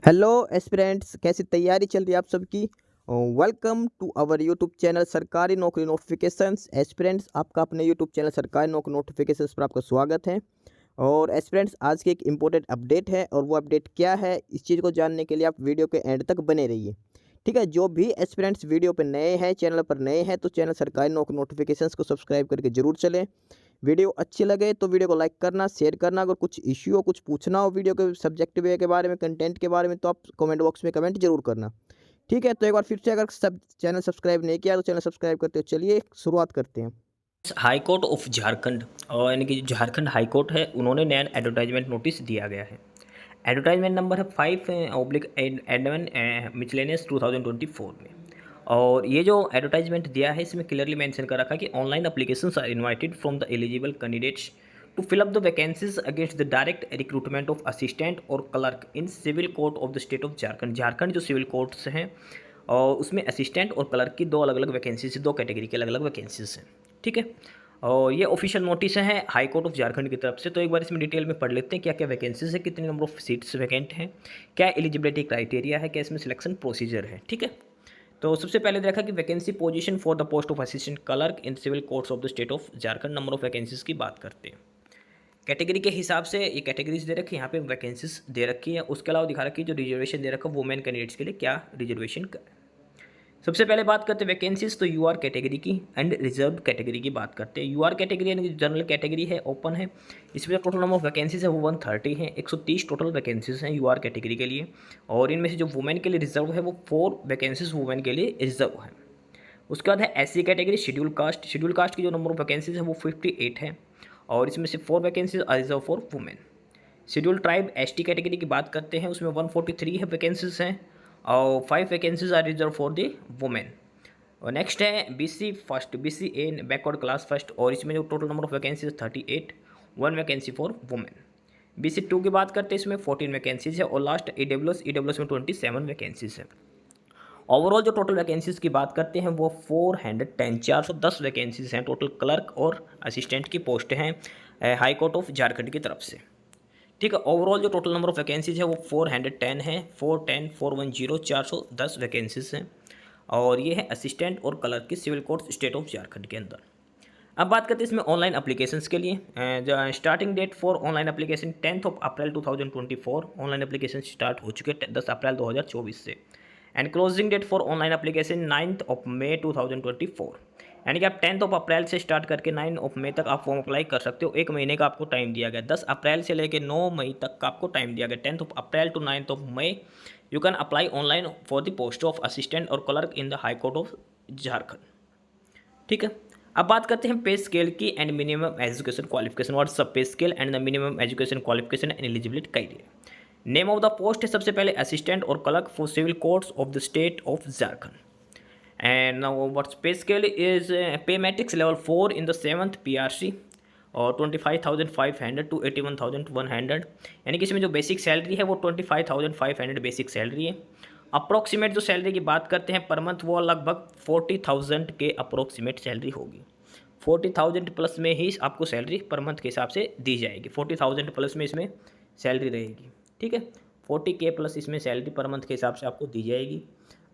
Hello aspirants, कैसी तैयारी चल रही है आप सबकी। Welcome to our YouTube channel सरकारी नौकरी नोटिफिकेशंस। एस्पिरेंट्स, आपका अपने यूट्यूब चैनल सरकारी नौकरी नोटिफिकेशंस पर आपका स्वागत है। और एस्पिरेंट्स, आज की एक इम्पोर्टेंट अपडेट है और वो अपडेट क्या है, इस चीज़ को जानने के लिए आप वीडियो के एंड तक बने रहिए। ठीक है, जो भी एस्पिरेंट्स वीडियो पर नए हैं, चैनल पर नए हैं, तो चैनल सरकारी नौकरी नोटिफिकेशंस को सब्सक्राइब करके जरूर चलें। वीडियो अच्छी लगे तो वीडियो को लाइक करना, शेयर करना। अगर कुछ इश्यू हो, कुछ पूछना हो वीडियो के सब्जेक्ट वे के बारे में, कंटेंट के बारे में, तो आप कमेंट बॉक्स में कमेंट जरूर करना। ठीक है, तो एक बार फिर से, अगर सब चैनल सब्सक्राइब नहीं किया तो चैनल सब्सक्राइब करते हो। चलिए शुरुआत करते हैं। हाई कोर्ट ऑफ झारखंड और यानी कि जो झारखंड हाई कोर्ट है उन्होंने नया एडवर्टाइजमेंट नोटिस दिया गया है। एडवर्टाइजमेंट नंबर है 5/11 मिचलेनियस 2024 में। और ये जो एडवर्टाइजमेंट दिया है इसमें क्लियरली मेंशन कर रखा है कि online applications are invited from the eligible candidates to fill up the vacancies against the direct recruitment of assistant और clerk in civil court of the state of Jharkhand. Jharkhand जो सिविल कोर्ट्स हैं और उसमें assistant और क्लर्क की दो अलग अलग वैकेंसीज, दो कैटेगरी की अलग अलग वैकेंसीज हैं। ठीक है, और ये ऑफिशियल नोटिस है हाई कोर्ट ऑफ झारखंड की तरफ से। तो एक बार इसमें डिटेल में पढ़ लेते हैं क्या क्या वैकेंसीज है, कितने नंबर ऑफ सीट्स वैकेंट हैं, क्या एलिजिबिलिटी क्राइटेरिया है, क्या इसमें सिलेक्शन प्रोसीजर है। ठीक है, तो सबसे पहले देखा कि vacancy position for the post of assistant clerk in civil courts of the state of Jharkhand. Number of vacancies की बात करते हैं। कैटेगरी के हिसाब से ये कैटेगरीज दे रखी है, यहाँ पे वैकेंसीज दे रखी है। उसके अलावा दिखा रखी है जो रिजर्वेशन दे रखा है वुमेन कैंडिडेट्स के लिए क्या रिजर्वेशन। सबसे पहले बात करते हैं वैकेंसीज, तो यूआर कैटेगरी की एंड रिजर्व कैटेगरी की बात करते हैं। यूआर कैटेगरी यानी जनरल कैटेगरी है, ओपन है। इसमें जो टोटल नंबर ऑफ वैकेंसीज है वो 130 है। 130 टोटल वैकेंसीज हैं यूआर कैटेगरी के लिए। और इनमें से जो वुमेन के लिए रिजर्व है वो 4 वैकेंसीज वुमेन के लिए रिजर्व है। उसके बाद है SC category, schedule caste. Schedule caste की जो नंबर ऑफ वैकेंसीज है वो 58 है। और इसमें से 4 vacancies are reserve for women. Schedule tribe ST category की बात करते हैं, उसमें 143 है वैकेंसीज हैं और 5 vacancies are reserve for the women. और नेक्स्ट है BC first, BC A backward class first, और इसमें जो total number of vacancies 38, 1 vacancy for women. BC two की बात करते हैं, इसमें 14 वैकेंसीज है। और लास्ट ईडब्ल्यूएस में 27 वैकेंसीज है। ओवरऑल जो टोटल वैकेंसीज की बात करते हैं वो 410 वैकेंसीज हैं टोटल क्लर्क और असिस्टेंट की पोस्ट हैं हाई कोर्ट ऑफ झारखंड की तरफ से। ठीक है, ओवरऑल जो टोटल नंबर ऑफ वैकेंसीज है वो 410 है। 410 410 410 वैकेंसीज हैं। और ये है असिस्टेंट और क्लर्क की civil court state of Jharkhand के अंदर। अब बात करते हैं इसमें ऑनलाइन एप्लीकेशंस के लिए। Starting date for online application 10 April 2024। Online application start हो चुके हैं 10 अप्रैल 2024 से। And closing date for online application 9 May 2024। यानी कि आप 10 अप्रैल से स्टार्ट करके 9 मई तक आप फॉर्म अप्लाई कर सकते हो। एक महीने का आपको टाइम दिया गया। 10 अप्रैल से लेकर 9 मई तक का आपको टाइम दिया गया। 10 April to 9 May you can apply online for the post of assistant और clerk in the high court of Jharkhand. ठीक है, अब बात करते हैं पे स्केल की and minimum education qualification. What's pay scale and the minimum education qualification and eligibility criteria. Name of the post है सबसे पहले असिस्टेंट और clerk for civil courts of the state of Jharkhand. And now what's pay scale is पे matrix level 4 in the 7th PRC और 25,500 to 81,100। यानी कि इसमें जो बेसिक सैलरी है वो 25,500 बेसिक सैलरी है। अप्रोक्सीमेट जो सैलरी की बात करते हैं पर मंथ वो लगभग 40,000 के अप्रोक्सीमेट सैलरी होगी। 40,000 प्लस में ही आपको सैलरी पर मंथ के हिसाब से दी जाएगी। 40,000 प्लस में इसमें सैलरी रहेगी। ठीक है, 40K प्लस इसमें सैलरी पर मंथ के हिसाब से आपको दी जाएगी।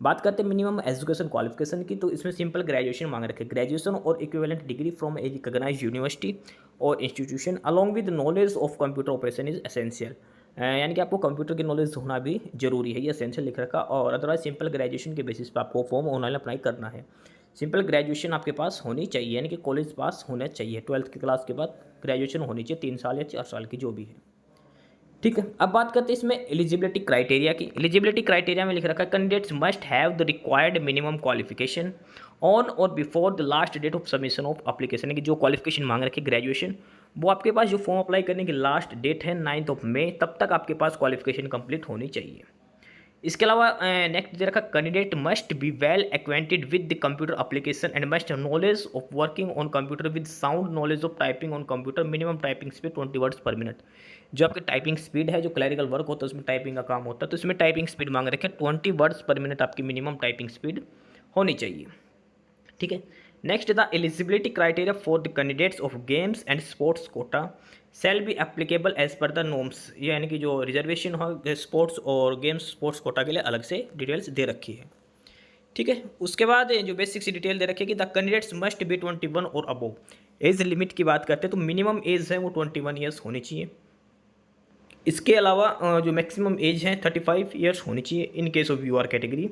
बात करते हैं मिनिमम एजुकेशन क्वालिफिकेशन की, तो इसमें सिंपल ग्रेजुएशन मांग रखे। ग्रेजुएशन और equivalent degree from a recognised university और institution along with knowledge of computer operation is essential. यानी कि आपको कंप्यूटर की नॉलेज होना भी जरूरी है, ये एसेंशियल लिख रखा। और अदरवाइज सिंपल ग्रेजुएशन के बेसिस पर आपको फॉर्म ऑनलाइन अप्लाई करना है। सिंपल ग्रेजुएशन आपके पास होनी चाहिए, यानी कि कॉलेज पास होना चाहिए। 12th की क्लास के बाद ग्रेजुएशन होनी चाहिए, 3 साल या 4 साल की जो भी है। ठीक है, अब बात करते हैं इसमें एलिजिबिलिटी क्राइटेरिया की। एलिजिबिलिटी क्राइटेरिया में लिख रखा है candidates must have the required minimum qualification on और before the last date of submission of application. की जो क्वालिफिकेशन मांग रखी ग्रेजुएशन, वो आपके पास जो फॉर्म अप्लाई करने की लास्ट डेट है 9 मई, तब तक आपके पास क्वालिफिकेशन कंप्लीट होनी चाहिए। इसके अलावा नेक्स्ट दे रखा candidate must be well acquainted with the computer application and must knowledge of working on computer with sound knowledge of typing on computer. Minimum typing speed 20 words पर मिनट। जो आपकी typing speed है, जो clerical work होता है उसमें typing का काम होता है, तो इसमें टाइपिंग स्पीड मांग रखे 20 वर्ड्स पर मिनट आपकी मिनिमम टाइपिंग स्पीड होनी चाहिए। ठीक है, next the eligibility criteria for the candidates of games and sports quota. Shall be applicable as per the norms, यानी कि जो रिजर्वेशन हो स्पोर्ट्स और गेम्स स्पोर्ट्स कोटा के लिए अलग से डिटेल्स दे रखी है। ठीक है, उसके बाद जो बेसिक सी डिटेल दे रखी है कि द कैंडिडेट्स मस्ट बी 21 और अबोव। एज लिमिट की बात करते हैं तो मिनिमम एज है वो 21 ईयर्स होनी चाहिए। इसके अलावा जो मैक्सिमम एज है 35 ईयर्स होनी चाहिए in case of UR category.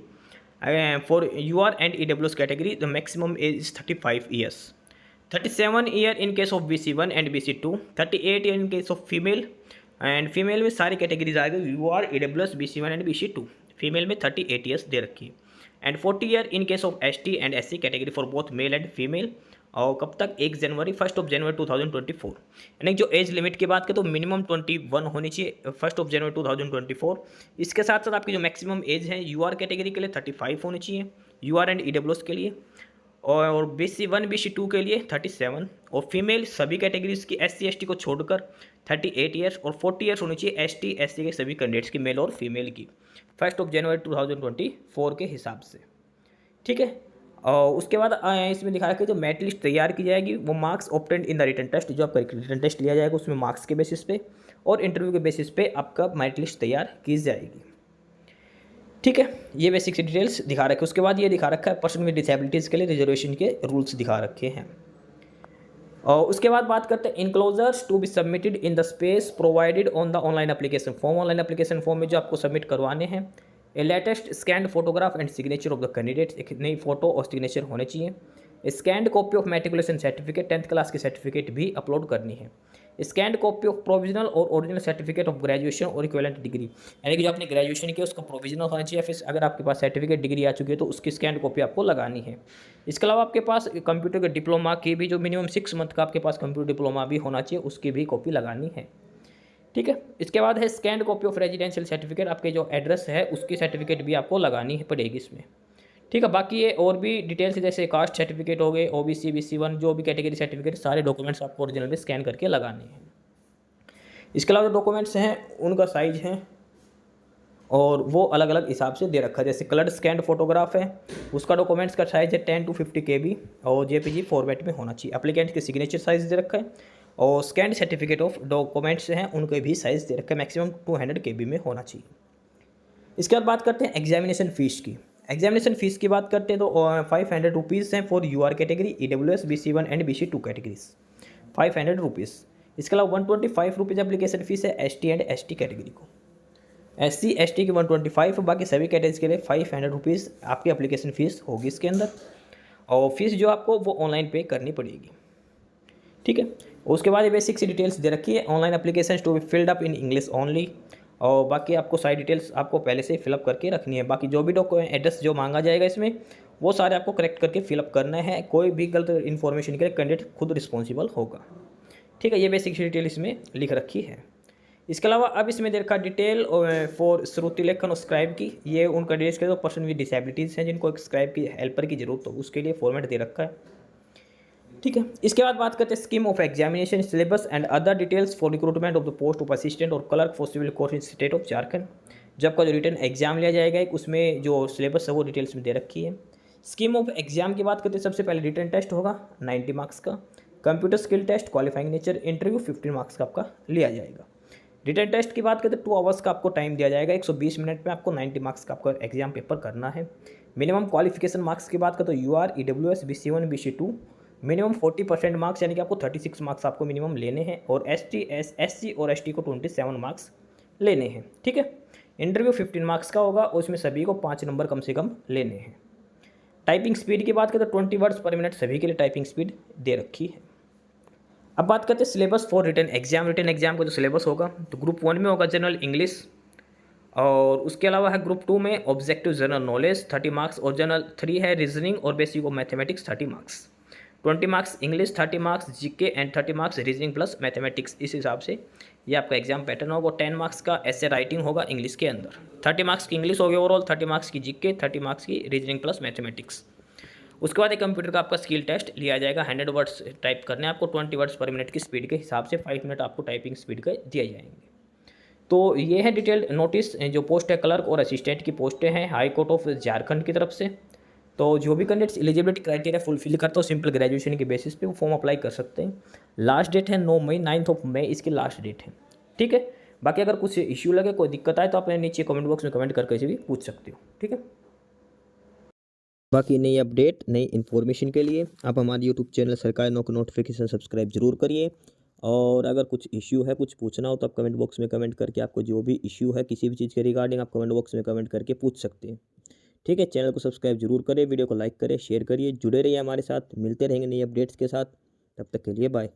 For UR and EWS category the maximum age is 35 years. 37 year in case of BC1 and BC2। 38 year in case of female, and female में सारी categories आ गई यूआर EWS BC1 and BC2। Female में 38 years they रखी है। And 40 year in case of ST and SC category for both male and female. और कब तक? 1 जनवरी 2024। यानी जो एज लिमिट की बात करें तो मिनिमम 21 होनी चाहिए 1 जनवरी 2024। इसके साथ साथ आपकी जो मैक्सिमम एज है यूआर कैटेगरी के लिए 35 होनी चाहिए, यूआर एंड ईडब्ल्यूएस के लिए, और BC1 BC2 के लिए 37, और फीमेल सभी कैटेगरीज की SC ST को छोड़कर 38 ईयर्स, और 40 ईयर्स होनी चाहिए ST SC के सभी कैंडिडेट्स की, मेल और फीमेल की 1 जनवरी 2024 के हिसाब से। ठीक है, और उसके बाद इसमें दिखा रखा है जो मेरिट लिस्ट तैयार की जाएगी वो marks obtained in the written test, जो आपका रिटन टेस्ट लिया जाएगा उसमें मार्क्स के बेसिस पे और इंटरव्यू के बेसिस पे आपका मेरिट लिस्ट तैयार की जाएगी। ठीक है, ये बेसिक सी डिटेल्स दिखा रखे। उसके बाद ये दिखा रखा है पर्सन विद डिसेबिलिटीज़ के लिए रिजर्वेशन के रूल्स दिखा रखे हैं। और उसके बाद बात करते हैं enclosures to be submitted in the space provided on the online application form. Online application form में जो आपको सबमिट करवाने हैं a latest scanned photograph and signature of the candidate, एक नई फोटो और सिग्नेचर होने चाहिए। Scanned copy of matriculation certificate, 10th class की सर्टिफिकेट भी अपलोड करनी है। स्कैंड कॉपी ऑफ प्रोविजनल और ओरिजिनल सर्टिफिकेट ऑफ ग्रेजुएशन और इक्विवेलेंट डिग्री, यानी कि जो आपने ग्रेजुएशन किया उसका प्रोविजनल होना चाहिए, फिर अगर आपके पास सर्टिफिकेट डिग्री आ चुकी है तो उसकी स्कैंड कॉपी आपको लगानी है। इसके अलावा आपके पास कंप्यूटर के डिप्लोमा की भी जो मिनिमम 6 मंथ का आपके पास कंप्यूटर डिप्लोमा भी होना चाहिए, उसकी भी कॉपी लगानी है। ठीक है, इसके बाद है scanned copy of residential certificate, आपके जो एड्रेस है उसकी सर्टिफिकेट भी आपको लगानी है पड़ेगी इसमें। ठीक है, बाकी ये और भी डिटेल्स जैसे कास्ट सर्टिफिकेट हो गए, OBC BC1 जो भी कैटेगरी सर्टिफिकेट, सारे डॉक्यूमेंट्स आपको ओरिजिनल में स्कैन करके लगाने हैं। इसके अलावा जो डॉक्यूमेंट्स हैं उनका साइज है और वो अलग अलग हिसाब से दे रखा है। जैसे कलर्ड स्कैंड फोटोग्राफ है उसका डॉक्यूमेंट्स का साइज है 10 to 50 KB और JPG फॉर्मेट में होना चाहिए। एप्लीकेंट के सिग्नेचर साइज दे रखा है और स्कैंड सर्टिफिकेट ऑफ डॉक्यूमेंट्स हैं उनके भी साइज दे रखा है, मैक्सिमम 200 KB में होना चाहिए। इसके बाद बात करते हैं एग्जामिनेशन फ़ीस की। एग्जामिनेशन फ़ीस की बात करते हैं तो 500 रुपीज़ हैं for UR category, EWS BC1 and BC2 categories 500 rupees. इसके अलावा 125 रुपीज़ एप्लीकेशन फ़ीस है ST एंड ST कैटेगरी को। SC ST की 125, बाकी सभी कैटेगरीज के लिए 500 रुपीज़ आपकी एप्लीकेशन फ़ीस होगी इसके अंदर, और फीस जो आपको वो ऑनलाइन पे करनी पड़ेगी। ठीक है, उसके बाद ये बेसिक सी डिटेल्स दे रखी है। Online application to be filled up in English only, और बाकी आपको सारी डिटेल्स आपको पहले से फिलअप करके रखनी है। बाकी जो भी एड्रेस जो मांगा जाएगा इसमें वो सारे आपको करेक्ट करके फिलअप करना है। कोई भी गलत इन्फॉर्मेशन के लिए कैंडिडेट खुद रिस्पॉन्सिबल होगा। ठीक है, ये बेसिक सी डिटेल इसमें लिख रखी है। इसके अलावा अब इसमें दे रखा डिटेल फॉर श्रुति लेखन और स्क्राइब की, ये उन कैंडिडेट्स के जो पर्सन विद डिसेबिलिटीज़ हैं जिनको एक स्क्राइब की हेल्पर की जरूरत हो उसके लिए फॉर्मेट दे रखा है। ठीक है, इसके बाद बात करते हैं scheme of examination syllabus and other details for recruitment of the post of assistant और clerk for civil court in state of Jharkhand. जब का जो रिटर्न एग्जाम लिया जाएगा एक उसमें जो सिलेबस है वो डिटेल्स में दे रखी है। स्कीम ऑफ एग्जाम की बात करते हैं सबसे पहले रिटर्न टेस्ट होगा 90 मार्क्स का, computer skill test, qualifying nature, interview 15 marks का आपका लिया जाएगा। रिटर्न टेस्ट की बात करते हैं 2 आवर्स का आपको टाइम दिया जाएगा, 120 मिनट में आपको 90 मार्क्स का आपका एग्जाम पेपर करना है। मिनिमम क्वालिफिकेशन मार्क्स की बात करें तो UR EWS BC1 BC2 minimum 40% marks, यानी कि आपको 36 मार्क्स आपको मिनिमम लेने हैं, और SC और ST को 27 मार्क्स लेने हैं। ठीक है, इंटरव्यू 15 मार्क्स का होगा और उसमें सभी को 5 नंबर कम से कम लेने हैं। टाइपिंग स्पीड की बात करें तो 20 वर्ड्स पर मिनट सभी के लिए टाइपिंग स्पीड दे रखी है। अब बात करते हैं syllabus for written exam. Written exam का जो सिलेबस होगा तो ग्रुप 1 में होगा जनरल इंग्लिश, और उसके अलावा है ग्रुप 2 में ऑब्जेक्टिव जनरल नॉलेज 30 मार्क्स, और जनरल 3 है रीजनिंग और basic of mathematics 30 marks, 20 marks English, 30 marks GK and 30 marks reasoning plus mathematics. इस हिसाब से ये आपका एग्जाम पैटर्न होगा। 10 मार्क्स का ऐसे राइटिंग होगा इंग्लिश के अंदर, 30 मार्क्स की इंग्लिश होगी ओवरऑल, 30 मार्क्स की GK, 30 मार्क्स की रीजनिंग प्लस मैथमेटिक्स। उसके बाद एक कंप्यूटर का आपका स्किल टेस्ट लिया जाएगा, 100 वर्ड्स टाइप करने आपको 20 वर्ड्स पर मिनट की स्पीड के हिसाब से 5 मिनट आपको टाइपिंग स्पीड के दिए जाएंगे। तो ये है डिटेल नोटिस जो पोस्ट है क्लर्क और असिस्टेंट की पोस्टें हैं हाई कोर्ट ऑफ झारखंड की तरफ से। तो जो भी कैंडिडेट्स एलिजिबिलिटी क्राइटेरिया फुलफिल करते हो सिंपल ग्रेजुएशन के बेसिस पे वो फॉर्म अप्लाई कर सकते हैं। लास्ट डेट है 9 मई, 9 मई इसकी लास्ट डेट है। ठीक है, बाकी अगर कुछ इश्यू लगे, कोई दिक्कत आए तो आप नीचे कमेंट बॉक्स में कमेंट करके भी पूछ सकते हो। ठीक है, बाकी नई अपडेट नई इन्फॉर्मेशन के लिए आप हमारे यूट्यूब चैनल सरकारी नौकरी नोटिफिकेशन सब्सक्राइब जरूर करिए। और अगर कुछ इश्यू है, कुछ पूछना हो तो आप कमेंट बॉक्स में कमेंट करके आपको जो भी इश्यू है किसी भी चीज़ के रिगार्डिंग आप कमेंट बॉक्स में कमेंट करके पूछ सकते हैं। ठीक है, चैनल को सब्सक्राइब जरूर करें, वीडियो को लाइक करें, शेयर करिए, जुड़े रहिए हमारे साथ, मिलते रहेंगे नई अपडेट्स के साथ। तब तक के लिए बाय।